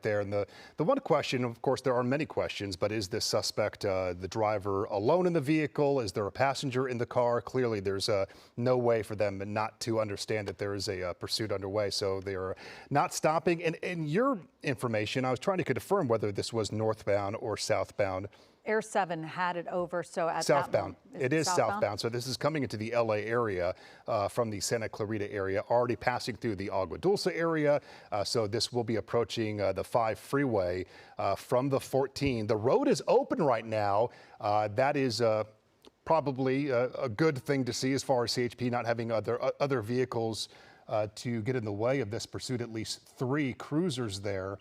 there. And the one question, of course, there are many questions, but is this suspect, the driver, alone in the vehicle? Is there a passenger in the car? Clearly, there's no way for them not to understand that there is a pursuit underway. So they are not stopping. And in your information, I was trying to confirm whether this was northbound or southbound. Air 7 had it over, so at southbound. That It is southbound. So this is coming into the LA area from the Santa Clarita area, already passing through the Agua Dulce area. So this will be approaching the 5 freeway from the 14. The road is open right now. That is probably a good thing to see as far as CHP not having other vehicles to get in the way of this pursuit. At least 3 cruisers there.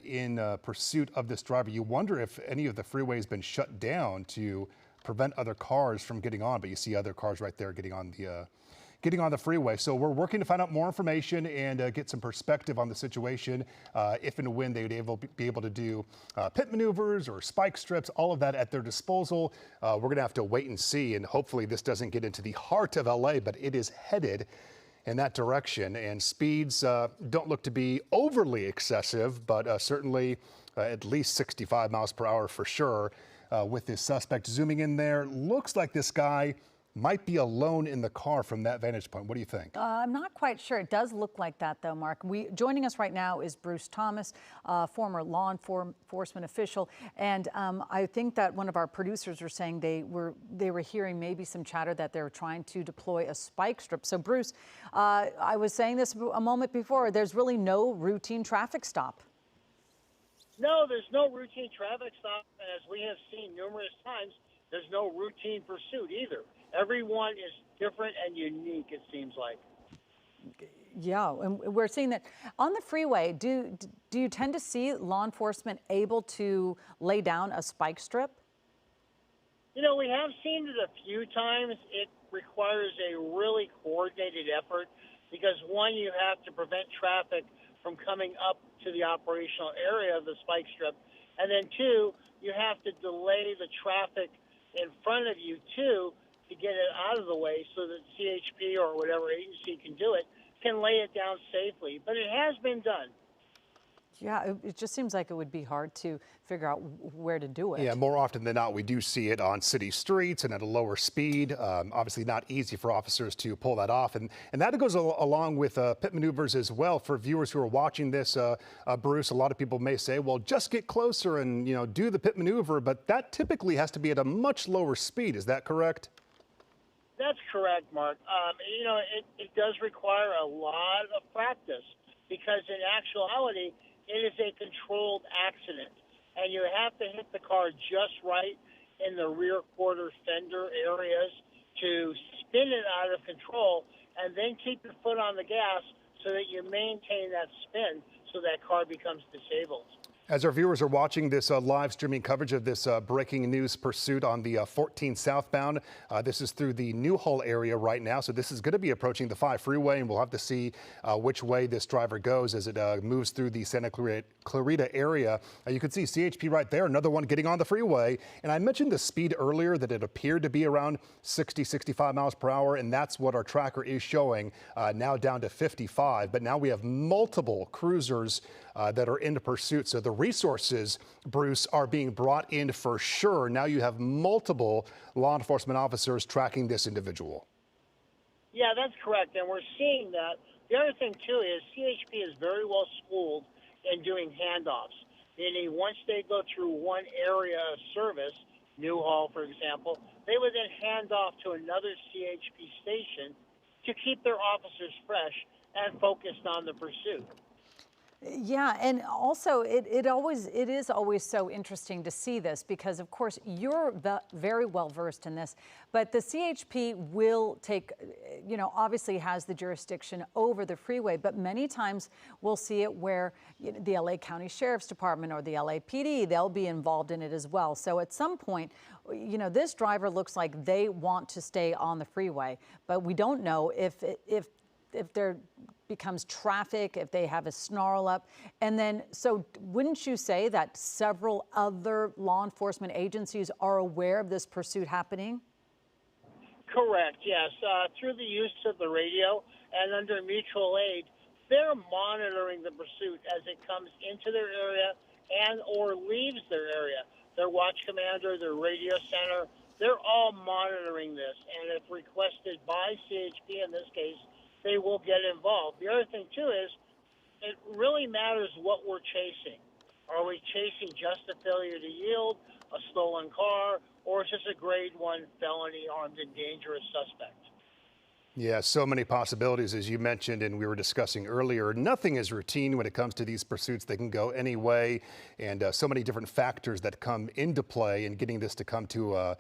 In pursuit of this driver. You wonder if any of the freeway has been shut down to prevent other cars from getting on, but you see other cars right there getting on the freeway. So we're working to find out more information and get some perspective on the situation, if and when they would be able to do pit maneuvers or spike strips, all of that at their disposal. We're going to have to wait and see, and hopefully this doesn't get into the heart of LA, but it is headed in that direction, and speeds don't look to be overly excessive, but certainly at least 65 miles per hour for sure. With this suspect zooming in there, looks like this guy might be alone in the car from that vantage point. What do you think? I'm not quite sure. It does look like that, though, Mark. Joining us right now is Bruce Thomas, former law enforcement official, and I think that one of our producers were saying they were hearing maybe some chatter that they're trying to deploy a spike strip. So, Bruce, I was saying this a moment before. There's really no routine traffic stop. No, there's no routine traffic stop, and as we have seen numerous times, there's no routine pursuit either. Everyone is different and unique, it seems like. Yeah, and we're seeing that on the freeway. Do you tend to see law enforcement able to lay down a spike strip? You know, we have seen it a few times. It requires a really coordinated effort because, one, you have to prevent traffic from coming up to the operational area of the spike strip, and then, two, you have to delay the traffic in front of you, too, to get it out of the way so that CHP or whatever agency can do it can lay it down safely. But it has been done. Yeah, it just seems like it would be hard to figure out where to do it. Yeah, more often than not, we do see it on city streets and at a lower speed. Obviously not easy for officers to pull that off. And that goes along with pit maneuvers as well. For viewers who are watching this, Bruce, a lot of people may say, well, just get closer and, do the pit maneuver. But that typically has to be at a much lower speed. Is that correct? That's correct, Mark. It does require a lot of practice because in actuality, it is a controlled accident, and you have to hit the car just right in the rear quarter fender areas to spin it out of control and then keep your foot on the gas so that you maintain that spin so that car becomes disabled. As our viewers are watching this live streaming coverage of this breaking news pursuit on the 14 southbound, this is through the Newhall area right now. So this is going to be approaching the 5 freeway, and we'll have to see which way this driver goes as it moves through the Santa Clarita area. You can see CHP right there, another one getting on the freeway. And I mentioned the speed earlier, that it appeared to be around 60, 65 miles per hour, and that's what our tracker is showing, now down to 55. But now we have multiple cruisers that are in pursuit. So the resources, Bruce, are being brought in for sure. Now you have multiple law enforcement officers tracking this individual. Yeah, that's correct, and we're seeing that. The other thing, too, is CHP is very well schooled in doing handoffs, meaning once they go through one area of service, Newhall, for example, they would then hand off to another CHP station to keep their officers fresh and focused on the pursuit. Yeah, and also it is always so interesting to see this because, of course, you're very well versed in this, but the CHP will take, obviously has the jurisdiction over the freeway, but many times we'll see it where the LA County Sheriff's Department or the LAPD, they'll be involved in it as well. So at some point, this driver looks like they want to stay on the freeway, but we don't know if there becomes traffic, if they have a snarl up. And then, so wouldn't you say that several other law enforcement agencies are aware of this pursuit happening? Correct, yes. Through the use of the radio and under mutual aid, they're monitoring the pursuit as it comes into their area and or leaves their area. Their watch commander, their radio center, they're all monitoring this. And if requested by CHP in this case, they will get involved. The other thing, too, is it really matters what we're chasing. Are we chasing just a failure to yield, a stolen car, or is this a grade 1 felony armed and dangerous suspect? Yeah, so many possibilities, as you mentioned, and we were discussing earlier. Nothing is routine when it comes to these pursuits. They can go any way, and so many different factors that come into play in getting this to come to a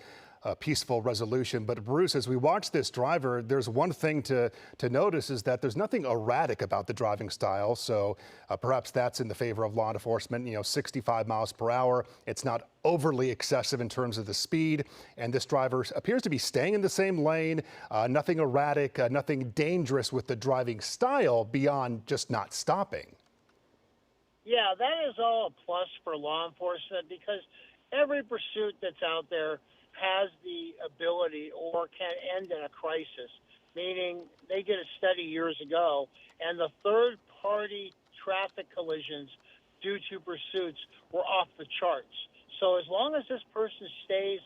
peaceful resolution. But Bruce, as we watch this driver, there's one thing to notice is that there's nothing erratic about the driving style. So perhaps that's in the favor of law enforcement. 65 miles per hour. It's not overly excessive in terms of the speed. And this driver appears to be staying in the same lane. Nothing erratic, nothing dangerous with the driving style beyond just not stopping. Yeah, that is all a plus for law enforcement because every pursuit that's out there has the ability or can end in a crisis, meaning they did a study years ago, and the third-party traffic collisions due to pursuits were off the charts. So as long as this person stays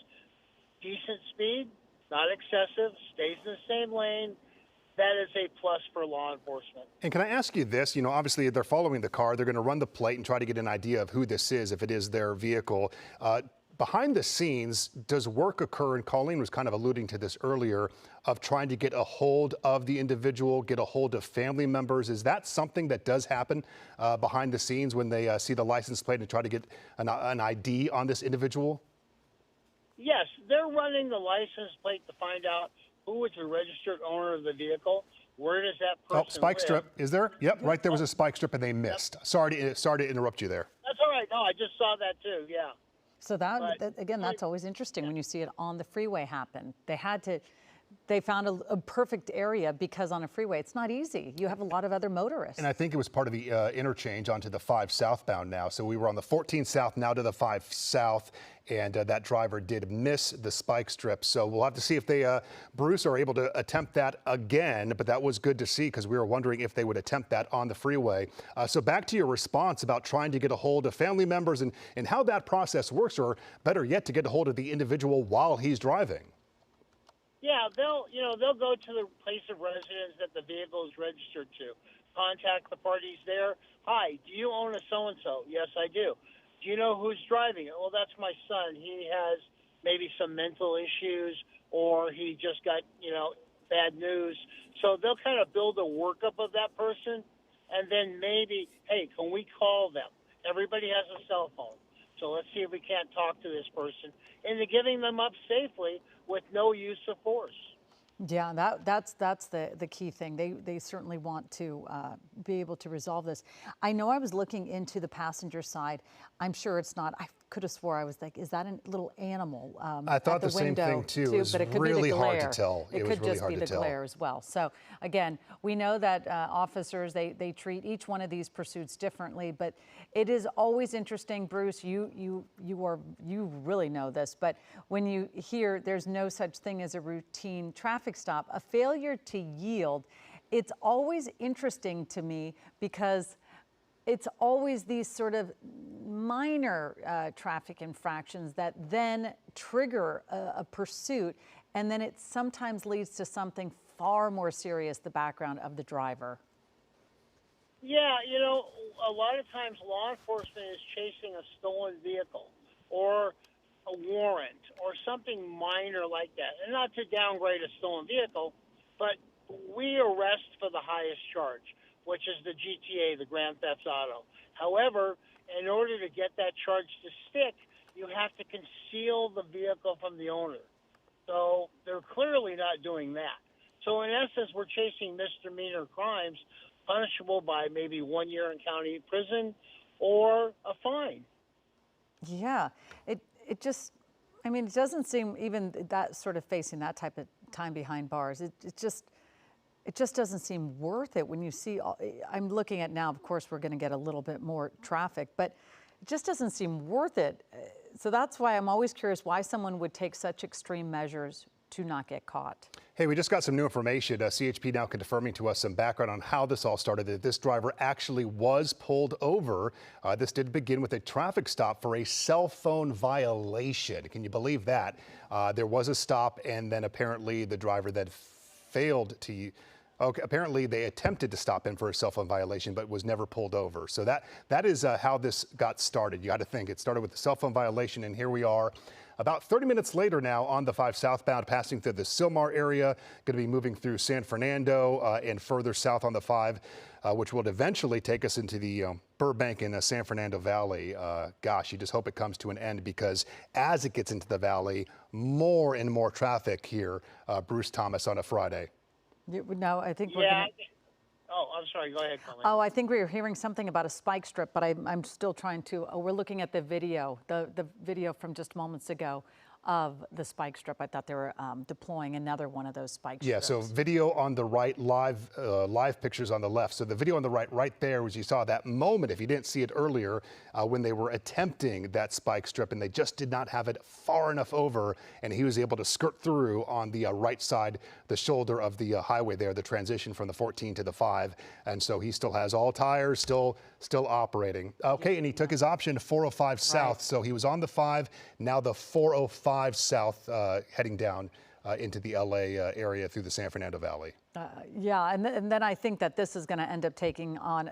decent speed, not excessive, stays in the same lane, that is a plus for law enforcement. And can I ask you this? Obviously they're following the car. They're going to run the plate and try to get an idea of who this is, if it is their vehicle. Behind the scenes, does work occur, and Colleen was kind of alluding to this earlier, of trying to get a hold of the individual, get a hold of family members? Is that something that does happen behind the scenes when they see the license plate and try to get an ID on this individual? Yes, they're running the license plate to find out who is the registered owner of the vehicle. Where does that person Oh, spike live? strip. Is there? Yep, right there was a spike strip and they missed. Yep. Sorry to interrupt you there. That's all right. No, I just saw that too, yeah. So again, that's always interesting when you see it on the freeway happen. They found a perfect area because on a freeway, it's not easy. You have a lot of other motorists. And I think it was part of the interchange onto the 5 southbound now. So we were on the 14 south, now to the 5 south, and that driver did miss the spike strip. So we'll have to see if they, Bruce, are able to attempt that again. But that was good to see because we were wondering if they would attempt that on the freeway. So back to your response about trying to get a hold of family members and how that process works, or better yet, to get a hold of the individual while he's driving. Yeah, they'll go to the place of residence that the vehicle is registered to. Contact the parties there. Hi, do you own a so-and-so? Yes, I do. Do you know who's driving it? Well, that's my son. He has maybe some mental issues, or he just got, bad news. So they'll kind of build a workup of that person, and then maybe, hey, can we call them? Everybody has a cell phone. So let's see if we can't talk to this person into giving them up safely with no use of force. Yeah, that's the key thing. They certainly want to be able to resolve this. I know I was looking into the passenger side. I'm sure it's not. I could have swore I was like, is that a little animal? I thought the same thing too. It was really hard to tell. It could just be the glare as well. So again, we know that officers they treat each one of these pursuits differently, but it is always interesting, Bruce. You really know this, but when you hear there's no such thing as a routine traffic stop, a failure to yield, it's always interesting to me because it's always these sort of minor traffic infractions that then trigger a pursuit, and then it sometimes leads to something far more serious, the background of the driver. Yeah, a lot of times law enforcement is chasing a stolen vehicle or a warrant or something minor like that. And not to downgrade a stolen vehicle, but we arrest for the highest charge, which is the GTA, the Grand Theft Auto. However, in order to get that charge to stick, you have to conceal the vehicle from the owner. So they're clearly not doing that. So in essence, we're chasing misdemeanor crimes punishable by maybe 1 year in county prison or a fine. Yeah, it just, I mean, it doesn't seem even that sort of facing that type of time behind bars. It just doesn't seem worth it when you see, I'm looking at now, of course, we're going to get a little bit more traffic, but it just doesn't seem worth it. So that's why I'm always curious why someone would take such extreme measures to not get caught. Hey, we just got some new information. CHP now confirming to us some background on how this all started, that this driver actually was pulled over. This did begin with a traffic stop for a cell phone violation. Can you believe that? There was a stop, and then apparently the driver then failed to. Okay, apparently they attempted to stop him for a cell phone violation, but was never pulled over. So that is how this got started. You got to think it started with the cell phone violation, and here we are. About 30 minutes later now on the 5 southbound, passing through the Sylmar area, going to be moving through San Fernando and further south on the 5, which will eventually take us into the Burbank and San Fernando Valley. Gosh, you just hope it comes to an end, because as it gets into the valley, more and more traffic here, Bruce Thomas, on a Friday. No, I think we're Yeah. gonna... Oh, I'm sorry. Go ahead, Colleen. Oh, I think we were hearing something about a spike strip, but I'm still trying to. Oh, we're looking at the video from just moments ago of the spike strip. I thought they were deploying another one of those spike strips. Yeah, so video on the right, live pictures on the left. So the video on the right there, as you saw that moment, if you didn't see it earlier, when they were attempting that spike strip, and they just did not have it far enough over, and he was able to skirt through on the right side, the shoulder of the highway there, the transition from the 14 to the 5. And so he still has all tires, still operating. Okay, and he took his option 405 south. Right. So he was on the 5, now the 405 south, heading down into the LA area through the San Fernando Valley. Yeah, and then I think that this is going to end up taking on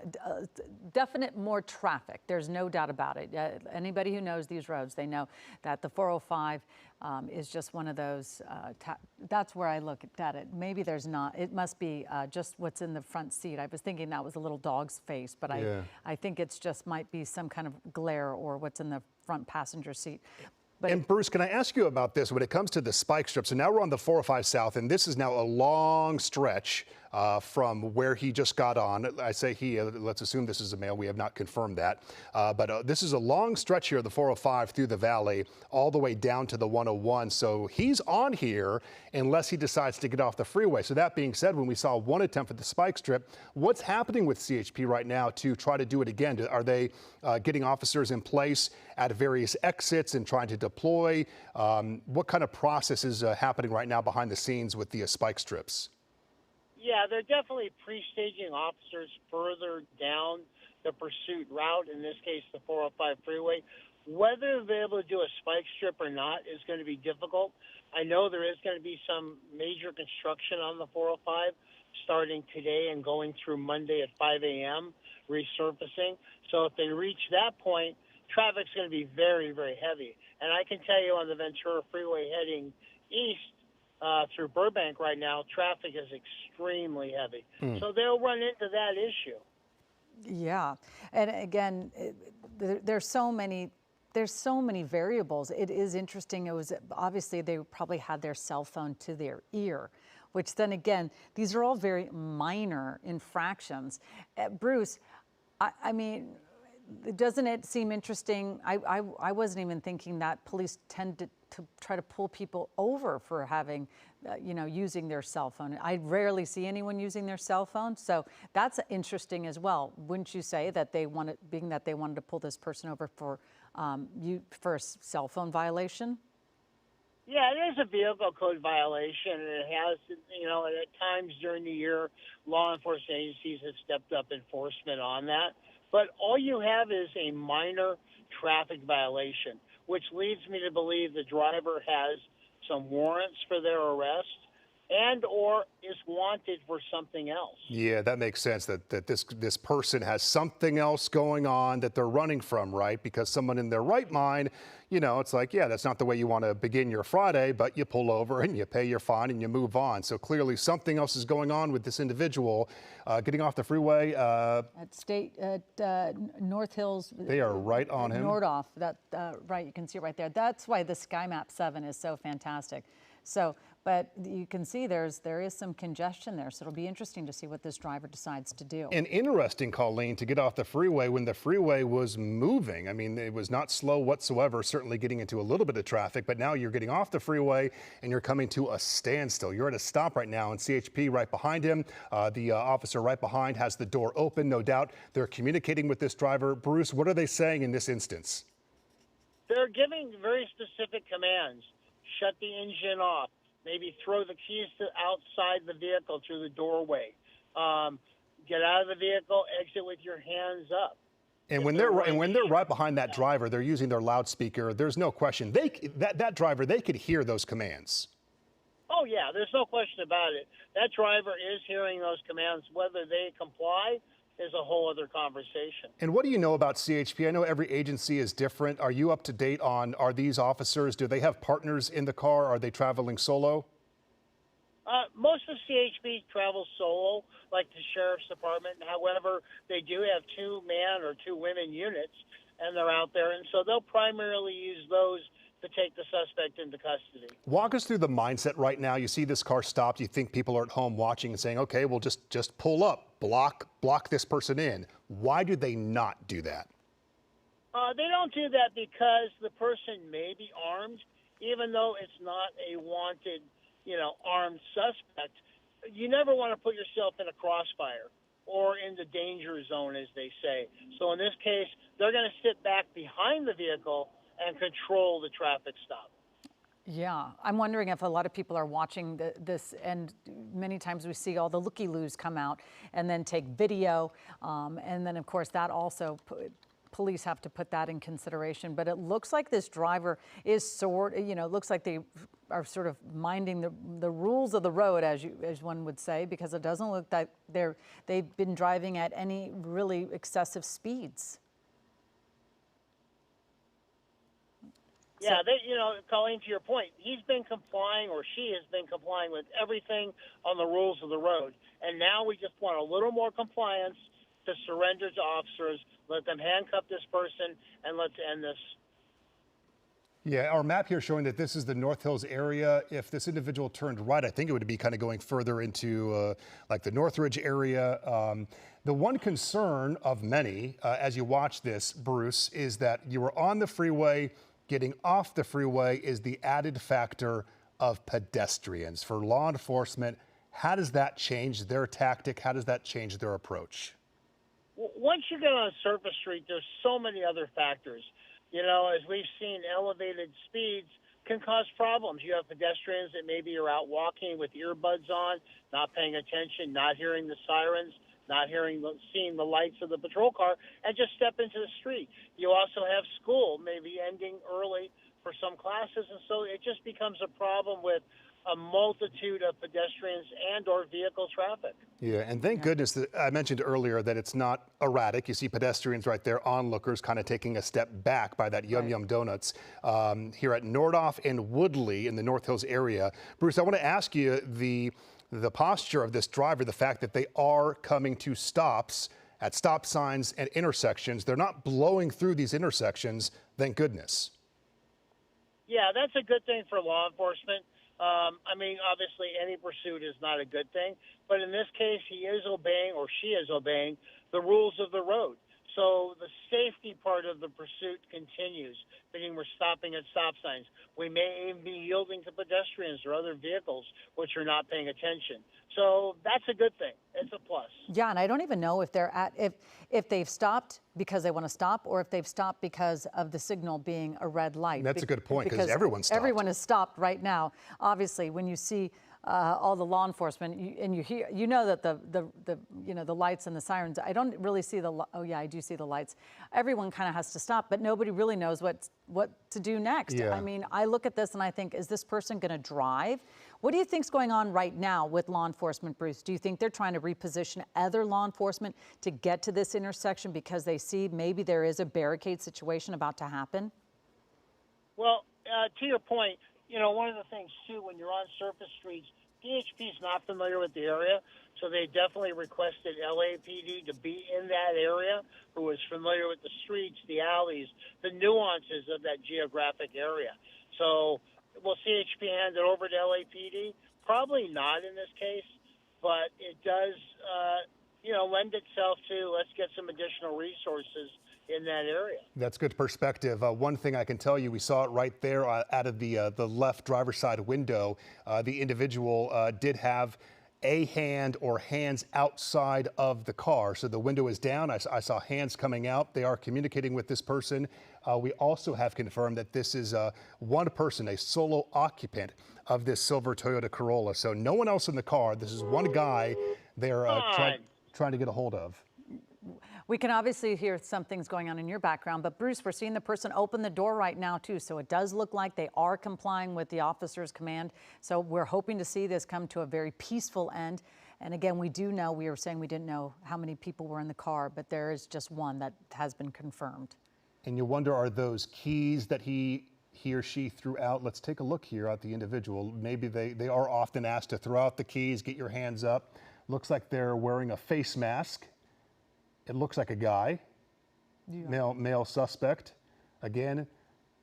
definite more traffic. There's no doubt about it. Anybody who knows these roads, they know that the 405 is just one of those, that's where I look at it. Maybe there's not, it must be just what's in the front seat. I was thinking that was a little dog's face, but Yeah. I think it's just might be some kind of glare or what's in the front passenger seat. And Bruce, can I ask you about this when it comes to the spike strip? So now we're on the 405 south, and this is now a long stretch from where he just got on. I say he, let's assume this is a male. We have not confirmed that. But this is a long stretch here, the 405 through the valley, all the way down to the 101. So he's on here unless he decides to get off the freeway. So that being said, when we saw one attempt at the spike strip, what's happening with CHP right now to try to do it again? Are they getting officers in place at various exits and trying to deploy? What kind of process is happening right now behind the scenes with the spike strips? Yeah, they're definitely pre-staging officers further down the pursuit route, in this case the 405 freeway. Whether they're able to do a spike strip or not is going to be difficult. I know there is going to be some major construction on the 405 starting today and going through Monday at 5 a.m., resurfacing. So if they reach that point, traffic's going to be very, very heavy. And I can tell you on the Ventura Freeway heading east through Burbank right now, traffic is extremely heavy. So they'll run into that issue. Yeah, and again, there's so many variables. It is interesting. It was obviously they probably had their cell phone to their ear, which then again, these are all very minor infractions. Bruce, I mean, doesn't it seem interesting? I wasn't even thinking that police tend to try to pull people over for having, using their cell phone. I rarely see anyone using their cell phone, so that's interesting as well. Wouldn't you say that they wanted to pull this person over for a cell phone violation? Yeah, it is a vehicle code violation, and it has, at times during the year, law enforcement agencies have stepped up enforcement on that. But all you have is a minor traffic violation, which leads me to believe the driver has some warrants for their arrest and or is wanted for something else. Yeah, that makes sense, that this person has something else going on that they're running from, right? Because someone in their right mind, it's like, yeah, that's not the way you want to begin your Friday, but you pull over and you pay your fine and you move on. So clearly something else is going on with this individual getting off the freeway. At North Hills. They are right on him. Nordoff, right, you can see it right there. That's why the Sky Map 7 is so fantastic. So, but you can see there is some congestion there, so it'll be interesting to see what this driver decides to do. And interesting, Colleen, to get off the freeway when the freeway was moving. I mean, it was not slow whatsoever, certainly getting into a little bit of traffic, but now you're getting off the freeway and you're coming to a standstill. You're at a stop right now, and CHP right behind him. The officer right behind has the door open, no doubt. They're communicating with this driver. Bruce, what are they saying in this instance? They're giving very specific commands. Shut the engine off. maybe throw the keys to outside the vehicle through the doorway. Get out of the vehicle, exit with your hands up. And when they're right behind that driver, they're using their loudspeaker. There's no question that driver, they could hear those commands. Oh yeah, there's no question about it. That driver is hearing those commands. Whether they comply is a whole other conversation. And what do you know about CHP? I know every agency is different. Are you up to date on, are these officers, do they have partners in the car? Are they traveling solo? Most of CHP travels solo, like the sheriff's department. However, they do have 2 man or 2 women units, and they're out there. And so they'll primarily use those to take the suspect into custody. Walk us through the mindset right now. You see this car stopped. You think people are at home watching and saying, okay, we'll just pull up, block this person in. Why do they not do that? They don't do that because the person may be armed, even though it's not a wanted, armed suspect. You never want to put yourself in a crossfire or in the danger zone, as they say. So in this case, they're going to sit back behind the vehicle and control the traffic stop. Yeah, I'm wondering if a lot of people are watching this, and many times we see all the looky-loos come out and then take video, and then of course that also police have to put that in consideration. But it looks like this driver is looks like they are sort of minding the rules of the road, as one would say, because it doesn't look like they've been driving at any really excessive speeds. Yeah, Colleen, to your point, he's been complying, or she has been complying with everything on the rules of the road. And now we just want a little more compliance to surrender to officers, let them handcuff this person, and let's end this. Yeah, our map here showing that this is the North Hills area. If this individual turned right, I think it would be kind of going further into like the Northridge area. The one concern of many as you watch this, Bruce, is that you were on the freeway. Getting off the freeway is the added factor of pedestrians. For law enforcement, how does that change their tactic? How does that change their approach? Once you get on a surface street, there's so many other factors. As we've seen, elevated speeds can cause problems. You have pedestrians that maybe are out walking with earbuds on, not paying attention, not hearing the sirens, not seeing the lights of the patrol car, and just step into the street. You also have school maybe ending early for some classes, and so it just becomes a problem with a multitude of pedestrians and or vehicle traffic. Yeah, and thank goodness that I mentioned earlier that it's not erratic. You see pedestrians right there, onlookers kind of taking a step back by that Yum Yum Donuts here at Nordhoff and Woodley in the North Hills area. Bruce, I want to ask you the posture of this driver, the fact that they are coming to stops at stop signs and intersections. They're not blowing through these intersections, thank goodness. Yeah, that's a good thing for law enforcement. Obviously any pursuit is not a good thing, but in this case, he is obeying, or she is obeying, the rules of the road. So the safety part of the pursuit continues, meaning we're stopping at stop signs. We may even be yielding to pedestrians or other vehicles which are not paying attention. So that's a good thing. It's a plus. Yeah, and I don't even know if if they've stopped because they want to stop, or if they've stopped because of the signal being a red light. That's a good point, because everyone's stopped. Everyone is stopped right now. Obviously, when you see all the law enforcement, and you hear, that the lights and the sirens. I don't really see oh yeah, I do see the lights. Everyone kind of has to stop, but nobody really knows what to do next. Yeah. I look at this and I think, is this person going to drive? What do you think's going on right now with law enforcement, Bruce? Do you think they're trying to reposition other law enforcement to get to this intersection because they see maybe there is a barricade situation about to happen? Well, to your point, one of the things, too, when you're on surface streets, CHP is not familiar with the area, so they definitely requested LAPD to be in that area, who is familiar with the streets, the alleys, the nuances of that geographic area. So will CHP hand it over to LAPD? Probably not in this case, but it does, lend itself to, let's get some additional resources in that area. That's good perspective. One thing I can tell you, we saw it right there out of the left driver's side window. The individual did have a hand or hands outside of the car. So the window is down. I saw hands coming out. They are communicating with this person. We also have confirmed that this is one person, a solo occupant of this silver Toyota Corolla. So no one else in the car. This is one guy they're trying to get a hold of. We can obviously hear something's going on in your background, but Bruce, we're seeing the person open the door right now too. So it does look like they are complying with the officer's command. So we're hoping to see this come to a very peaceful end. And again, we do know, we were saying we didn't know how many people were in the car, but there is just one that has been confirmed. And you wonder, are those keys that he or she threw out? Let's take a look here at the individual. Maybe they are often asked to throw out the keys, get your hands up. Looks like they're wearing a face mask. It looks like a guy, male suspect. Again,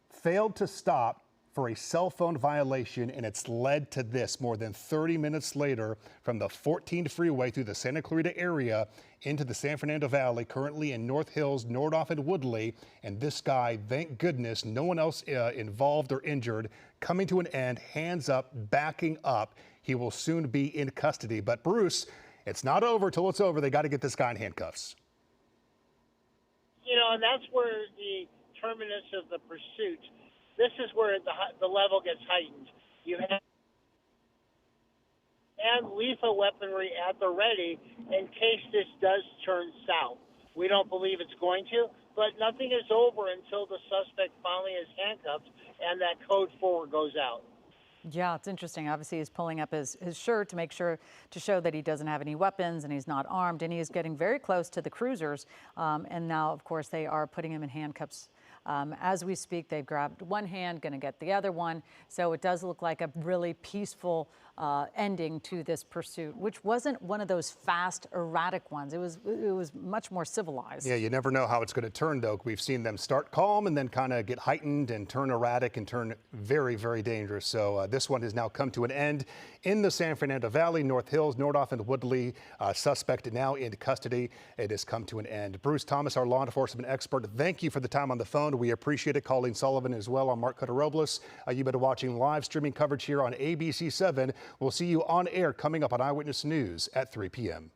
failed to stop for a cell phone violation, and it's led to this more than 30 minutes later from the 14 freeway through the Santa Clarita area into the San Fernando Valley, currently in North Hills, Nordoff, and Woodley. And this guy, thank goodness, no one else involved or injured, coming to an end, hands up, backing up. He will soon be in custody. But Bruce, it's not over till it's over. They got to get this guy in handcuffs. You know, and that's where the terminus of the pursuit, this is where the level gets heightened. You have and lethal weaponry at the ready in case this does turn south. We don't believe it's going to, but nothing is over until the suspect finally is handcuffed and that code 4 goes out. Yeah, it's interesting. Obviously, he's pulling up his shirt to make sure to show that he doesn't have any weapons and he's not armed. And he is getting very close to the cruisers. And now, of course, they are putting him in handcuffs. As we speak, they've grabbed one hand, going to get the other one. So it does look like a really peaceful ending to this pursuit, which wasn't one of those fast, erratic ones. It was much more civilized. Yeah, you never know how it's going to turn, though. We've seen them start calm and then kind of get heightened and turn erratic and turn very, very dangerous. So this one has now come to an end in the San Fernando Valley, North Hills, Nordoff, and Woodley. Suspect now in custody. It has come to an end. Bruce Thomas, our law enforcement expert, thank you for the time on the phone. We appreciate it. Colleen Sullivan as well. I'm Mark Cutter-Robles. You've been watching live streaming coverage here on ABC 7. We'll see you on air coming up on Eyewitness News at 3 p.m.